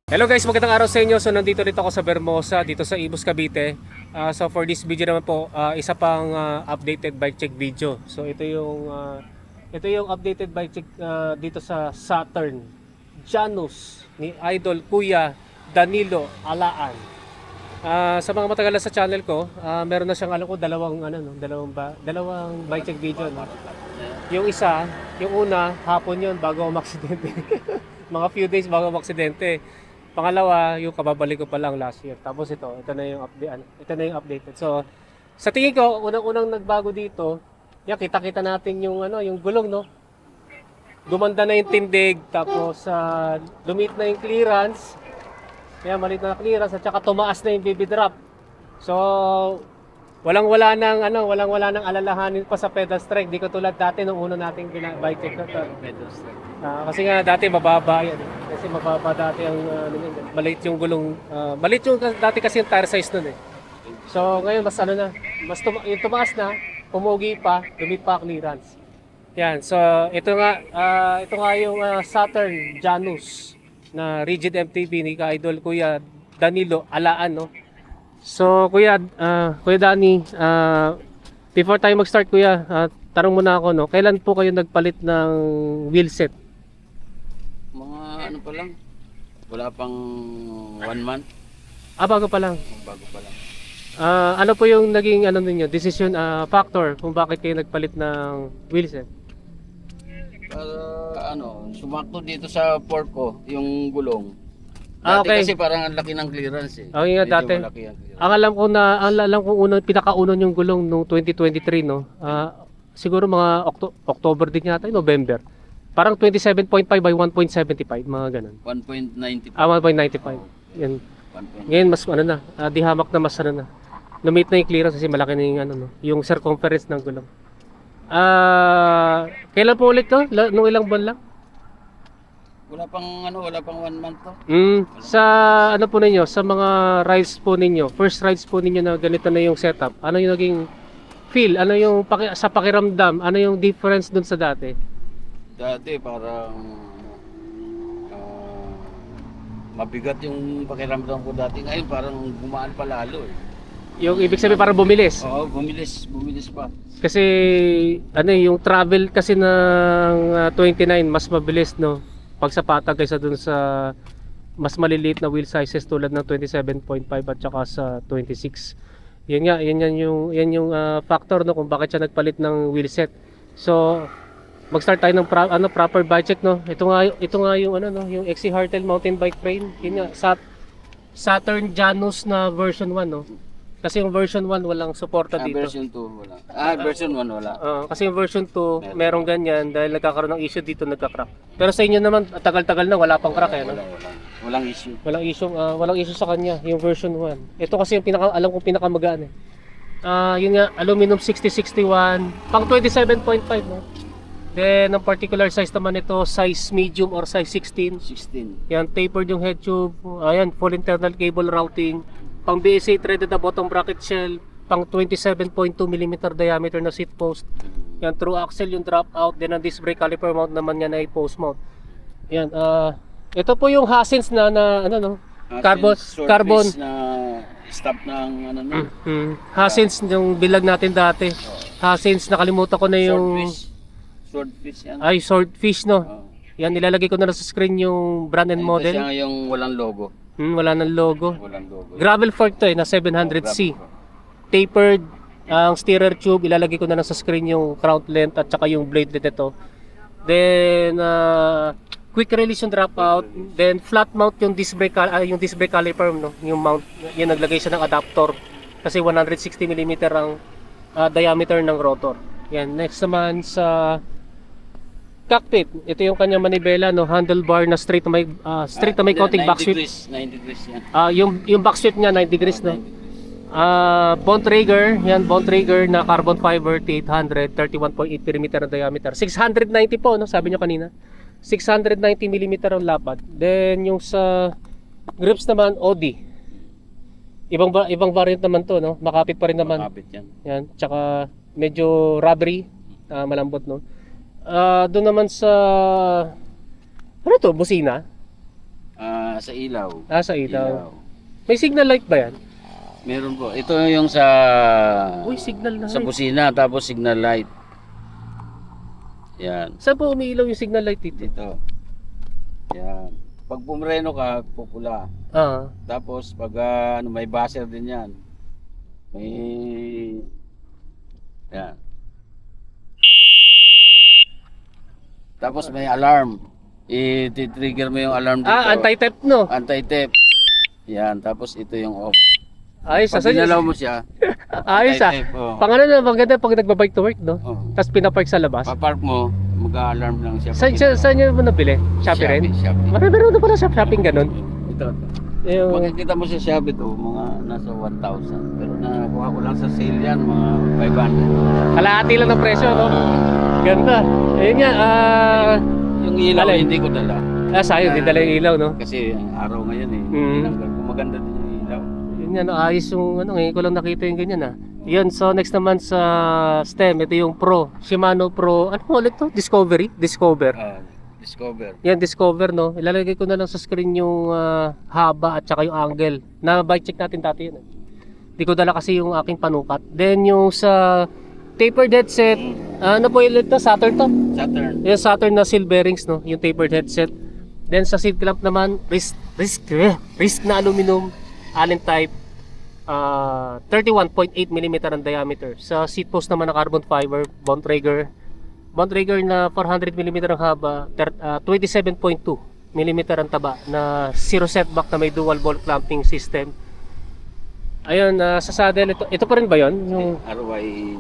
Hello guys, magandang araw sa inyo. So nandito dito ako sa Vermosa, dito sa Ibus, Cavite. So for this video naman po, isa pang updated bike check video. So ito yung updated bike check dito sa Saturn Janus ni Idol Kuya Danilo Alaan. Sa mga matagal na sa channel ko, meron na siyang alam ko dalawang bike check video, no? Yung isa, yung una hapon yun bago umaksidente. Mga few days bago umaksidente. Pangalawa, yung kababalik ko pa lang last year. Tapos ito na yung updated. So, sa tingin ko, unang-unang nagbago dito, yan, kita-kita natin yung yung gulong, no. Gumanda na yung tindig, tapos lumit na yung clearance. Kaya maliit na clearance at saka tumaas na yung BB drop. So, walang-wala nang alalahanin pa sa pedal strike. Di ko tulad dati nung una nating bike check na to. Pedal strike. Kasi nga dati mababa yan. Kasi mababa dati ang maliit yung gulong. Maliit yung dati kasi yung tire size nun eh. So ngayon mas yung tumaas na, pumugi pa, lumit pa clearance. Yan. So ito nga yung Saturn Janus na rigid MTB ni ka-idol Kuya Danilo Alaan, no. So Kuya Dani, before tayo mag-start Kuya, tanong muna ako, no. Kailan po kayo nagpalit ng wheelset? Mga ano pa lang, wala pang 1 month. Bago pa lang. Bago pa lang. Ano po yung naging decision factor kung bakit kayo nagpalit ng wheelset? Para sumakto dito sa fork ko, yung gulong. Dati Okay. kasi parang ang laki ng clearance eh. Okay nga, Medyo dati. malaki ang clearance. Ang alam ko pinakaunon yung gulong nung 2023, no. Siguro mga October din yata, November. Parang 27.5 by 1.75, mga ganun. 1.95. 1.95. Yan. 1.95. Ngayon mas di hamak na mas na. Lumit na yung clearance kasi malaki na yung yung circumference ng gulong. Kailan po ulit to? Nung ilang buwan lang? Wala pang 1 month to. Sa po ninyo, sa mga rides po ninyo, first rides po ninyo na ganito na yung setup, ano yung naging feel? Ano yung sa pakiramdam? Ano yung difference dun sa dati? Dati parang mabigat yung pakiramdam ko dati. Ngayon parang gumaan pa lalo eh. Yung ibig sabihin parang bumilis. Oo, bumilis pa. Kasi yung travel kasi ng 29 mas mabilis, no, pag sa patag kaysa dun sa mas maliliit na wheel sizes tulad ng 27.5 at saka sa 26. Yan yung factor, no, kung bakit siya nagpalit ng wheelset. So mag-start tayo ng proper bike check, no. Ito nga yung yung XC Hardtail mountain bike frame. Yun nga, Saturn Janus na version 1, no. Kasi yung version 1 walang suporta dito. Version 2 wala. Version 1 wala. Kasi yung version 2 merong ganyan dahil nagkakaroon ng issue dito, nagka-crack. Pero sa inyo naman tagal-tagal na wala pang crack, Walang issue. Walang issue sa kanya yung version 1. Ito kasi yung alam kong pinakamagaan eh. Yun nga, aluminum 6061, pang 27.5, no. Then ang particular size naman ito, size medium or size 16. 16. Yan, tapered yung head tube. Ayan, full internal cable routing. Pang BSA threaded na bottom bracket shell. Pang 27.2 mm diameter na seat post. Yan, through axle yung drop out. Then ang disc brake caliper mount naman yan ay post mount. Yan, ito po yung Hasins na carbon na stop ng Hasins yung bilag natin dati. Hasins, nakalimutan ko na yung swordfish yan. Ay, swordfish, no. Yan, nilalagay ko na sa screen yung brand and model. Ito siya yung walang logo. Wala nang logo. Walang logo. Gravel fork to na 700C. Tapered ang steerer tube, ilalagay ko na lang sa screen yung crown length at saka yung blade nito. Then quick release yung dropout, then flat mount yung disc brake caliper, no. Yung mount, yan naglagay siya ng adapter kasi 160 mm ang diameter ng rotor. Yan, next naman sa cockpit, ito yung kanyang manibela, no, handlebar na straight na may konting back sweep. 90 degrees yan. Yung back sweep niya 9 degrees, no. Bontrager na carbon fiber T800, 31.8 mm ang diameter. 690 po, no, sabi niyo kanina. 690 mm ang lapad. Then yung sa grips naman OD. Ibang variant naman to, no. Makapit pa rin naman. Makapit yan. Yan, tsaka medyo rubbery, malambot, no. Doon naman sa busina. sa ilaw. Sa ilaw. May signal light ba yan? Meron po. Ito yung sa Uy, signal light. sa busina tapos signal light. Yan. Saan po umiilaw yung signal light dito? Dito. Yan. Pag pumreno ka, pupula. Ah. Tapos pag may buzzer din yan. May yan. Tapos may alarm. I-trigger mo yung alarm dito. Anti-theft no? Anti-theft. Yan. Tapos ito yung off. Ayos, Pag dinalaw mo siya, ayos anti-theft, oh. Pang ano na, maganda pag nagbabike to work, no? Oh. Tapos pinapark sa labas. Papark mo, mag-alarm lang siya. Saan nyo mo nabili? Shopee rin? Shopee. Meron na pala sa shopping ganun. Ito. Yung... Makikita mo sa Shopee to, mga nasa 1,000. Pero nakuha ko lang sa sale yan, mga 500. Kalahati lang ng presyo, no? Ganda. Ayun nga, Yung ilaw, alay. hindi ko dala. sayang, hindi dala yung ilaw, no? Kasi ang araw ngayon eh. Tinanggal ko. Maganda din yung ilaw. Yun yan, ayos yung ano, ngayon ko lang nakita yung ganyan, ah. Yun, so next naman sa stem, ito yung Pro. Shimano Pro, ano ulit to? Discover. Discover. Yan, Discover, no? Ilalagay ko na lang sa screen yung haba at saka yung angle. Na bike check natin dati yun. Hindi ko dala kasi yung aking panukat. Then yung sa tapered headset, ano po yung ito? Saturn to? Saturn. Yung Saturn na seal bearings, no? Yung tapered headset. Then sa seat clamp naman, wrist na aluminum, Allen type, 31.8 mm ang diameter. Sa seat post naman na carbon fiber, Bontrager na 400 mm ang haba, 27.2 mm ang taba, na zero setback na may dual ball clamping system. Ayun, sa saddle, ito pa rin ba yun? Yung, RY.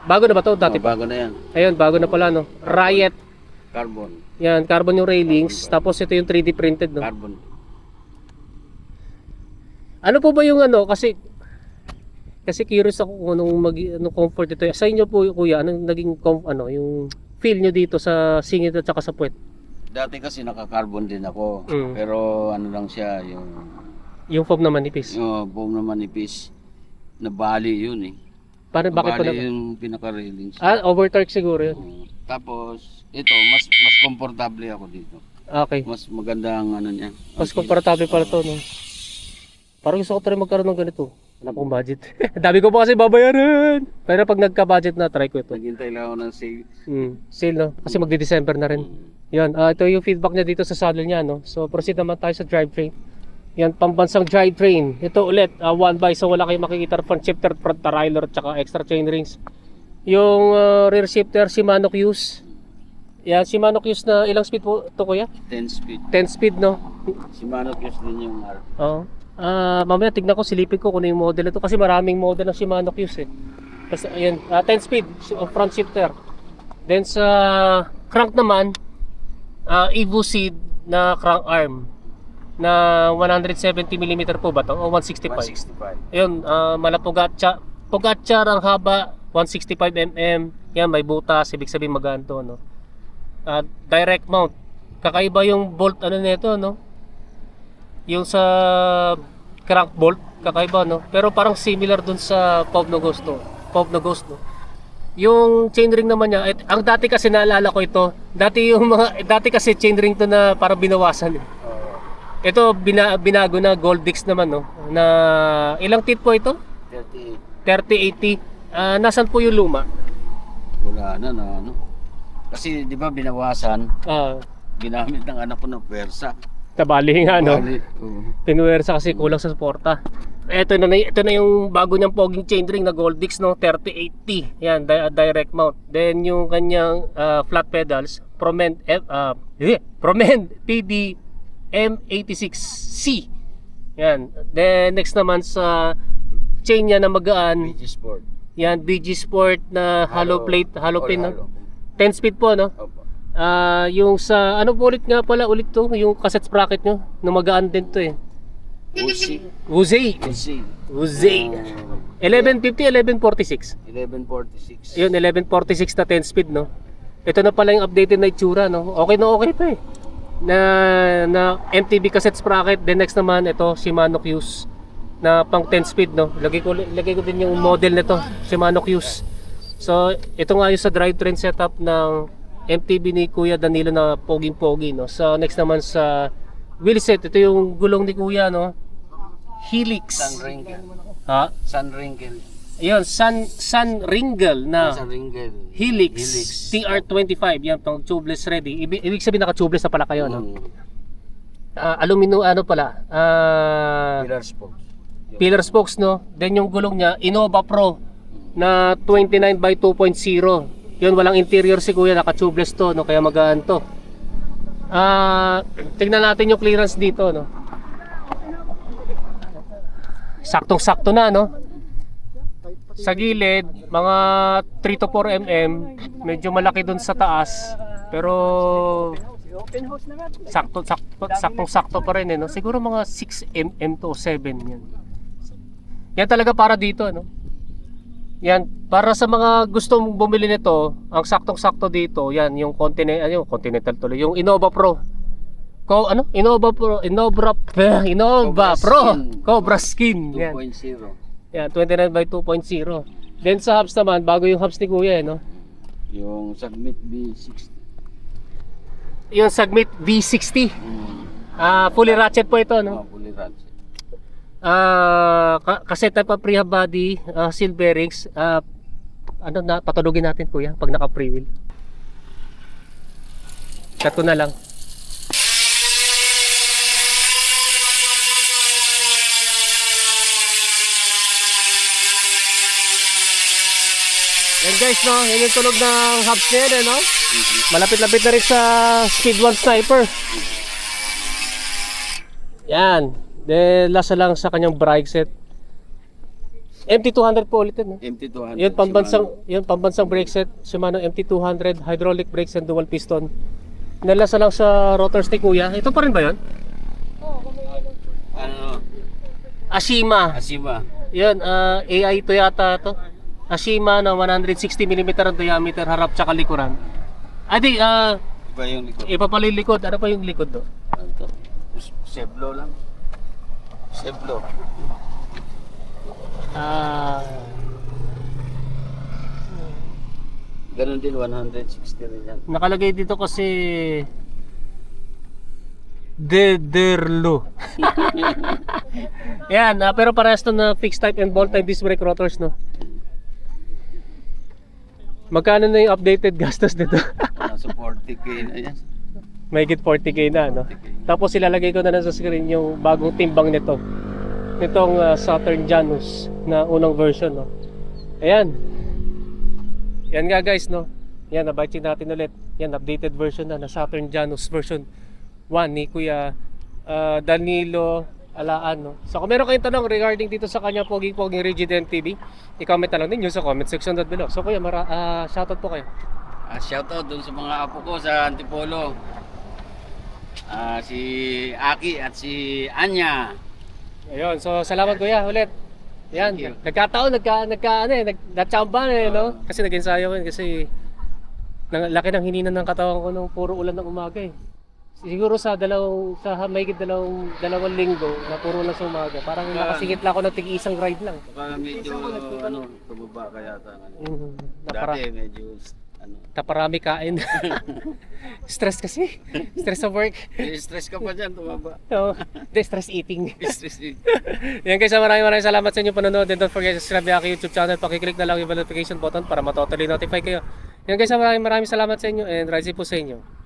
bago na ba to? Dati pa. Bago na yan. Ayun, bago na pala, no? Riot. Carbon. Yan, carbon yung railings. Tapos ito yung 3D printed, no? Carbon. Ano po ba yung ano? Kasi curious ako kung anong comfort ito. Sa inyo po, kuya, anong naging yung feel nyo dito sa singit at saka sa puwet? Dati kasi naka-carbon din ako. Mm. Pero ano lang siya, Yung foam na manipis. yung boom na manipis. Nabali yun eh. Bakit po Nabali na? yung pinaka-railings. Overtorque siguro yun. Tapos, ito, mas komportable ako dito. Okay. Mas maganda ang ano niya. Mas komportable pala to, no? Parang gusto ko pa rin magkaroon ng ganito. Wala pong budget. Dami ko pa kasi babayaran. Pero pag nagka-budget na, try ko ito. Naghintay lang ako ng sale. Sale, no? Kasi magdi-December na rin. Yan, ito yung feedback niya dito sa saddle niya, no? So, proceed naman tayo sa drivetrain. Yan, pambansang drivetrain. Ito ulit, 1x, so wala kayong makikita front shifter, front derailleur, at saka extra chain rings. Yung rear shifter, Shimano Q's. Yan, Shimano Q's na ilang speed po ito, kuya? 10 speed. 10 speed, no? Shimano Q's din yung R. Oo. Mamaya tignan ko, silipin ko kung ano yung model ito. Kasi maraming model ng Shimano Q's eh. Kasi, ayan, 10 speed, front shifter. Then sa crank naman, Evo Seed na crank arm na 170 mm po ba ito? O 165? 165. Ayun, Pogacar ang haba, 165 mm. Yan, may butas, ibig sabihin maganto, no? Direct mount. Kakaiba yung bolt nito, no? Yung sa crank bolt, kakaiba, no? Pero parang similar dun sa Pov no Ghost, no? Yung chainring naman niya, ang dati kasi naalala ko ito. Dati kasi chainring to na parang binawasan. Ito binago na Gold Dix naman, no? Na ilang teeth po ito? 38. 3080. Nasaan po yung luma? Wala na ano. Kasi di ba binawasan, ginamit ng anak ko ng pwersa. Tabali nga, no? Oo. Pinuwersa kasi kulang sa suporta. Ito na yung bago niyang poging chainring na Gold Dix, no? 3080. Yan, direct mount. Then yung kanyang flat pedals, Promend PD M86C. Yan. Then next naman sa chain niya na magaan. BG Sport. Yan, BG Sport na hollow plate, hollow pin, no? 10 speed po, no? Opo. Yung sa ano po ulit to, yung cassette sprocket nyo, na magaan din to eh. Wuzi. 1150, 1146. 1146. Yun, 1146 na 10 speed, no? Ito na pala yung updated na itsura, no? Okay pa eh. Na MTB cassette sprocket. Then next naman, ito, Shimano Q's na pang 10 speed, no? Lagay ko din yung model nito, Shimano Q's. So, ito nga yung sa drivetrain setup ng MTB ni Kuya Danilo na poging-pogi, no? So, next naman sa wheelset, ito yung gulong ni Kuya, no? Helix. Sunringle. Ha? Sunringle. Ayun, Sun Ringle na Sunringle. Helix, TR25. Yan, pang tubeless ready. Ibig sabihin naka-tubeless na pala kayo, no? Aluminum, ano pala? Pillar spokes. Pillar spokes, no? Then yung gulong niya, Innova Pro na 29 by 2.0. Yun, walang interior si Kuya, naka-tubeless to, no? Kaya magaan to. Tingnan natin yung clearance dito, no? Saktong-sakto na, no? Sa gilid, mga 3 to 4 mm, medyo malaki dun sa taas, pero saktong-sakto pa rin, eh, no? Siguro mga 6 mm to 7 yan. Yan talaga para dito, no? Yan, para sa mga gustong bumili nito, ang saktong-sakto dito, yan, yung Continental tuloy, yung Innova Pro. Innova Pro, Cobra Skin. Yan. 2.0. Yan, 29 by 2.0. Then sa hubs naman, bago yung hubs ni Kuya, no? Yung Submit B60. Yung Submit V60. Fully ratchet po ito, no? Fully ratchet. Kasi type of prehab body, seal bearings, patulugin natin, Kuya, pag naka-free wheel. Shot ko na lang. Yan guys, no, yun yung tunog ng hubs niya yan, no? Malapit-lapit na rin sa Speed 1 Sniper. Yan. Then last lang sa kanyang brake set. MT200 po ulit yun, no? MT200. Yun pambansang brake set, Shimano MT200, hydraulic brakes and dual piston. Nalasa lang sa rotor stick, Kuya. Ito pa rin ba yun? Ano? Ashima. Ashima. Yun, AI to yata to. Ashima na 160mm ang diameter, harap tsaka likuran. Adi, Iba yung likod. iba pala yung likod. Ano pa yung likod do? Ano to? Seblo lang. Seblo. Ganon din, 160 rin yan. Nakalagay dito kasi Dederlo. Yan, pero parehas to na fixed type and bolt type disc brake rotors, no? Magkano na yung updated gastos nito? Nasa 40k na yan. Mahigit 40k na, no? 40K. Tapos ilalagay ko na lang sa screen yung bagong timbang nito. Nitong Saturn Janus na unang version, no? Ayan. Yan nga guys, no? Yan, nabike natin ulit. Yan, updated version na Saturn Janus version 1 ni Kuya Danilo Alaan, no? So kung meron kayong tanong regarding dito sa kanya poging Rigid MTB, i-comment na lang ninyo sa comment section down below. So Kuya, shoutout po kayo. Shoutout dun sa mga apo ko sa Antipolo. Si Aki at si Anya. Ayun, so salamat Kuya ulit. Yan, Thank you. nagkataon, nagtsamba na eh, no? Kasi nag-ensayo ko yun kasi laki ng hinina ng katawan ko nung puro ulan ng umaga eh. Siguro sa mahigit dalawang linggo na puro lang sa umaga. Parang nakasingit lang ako ng tig-isang ride lang. Baka medyo tumaba ka yata. Napara, Dati medyo taparami kain. Stress kasi. Stress sa work. stress ka pa dyan, tumaba. No, stress eating. Stress din. Yan guys, maraming salamat sa inyo panonood. And don't forget to subscribe sa aking YouTube channel. Pakiclick na lang yung notification button para matotally notify kayo. Yan guys, maraming salamat sa inyo and rise po sa inyo.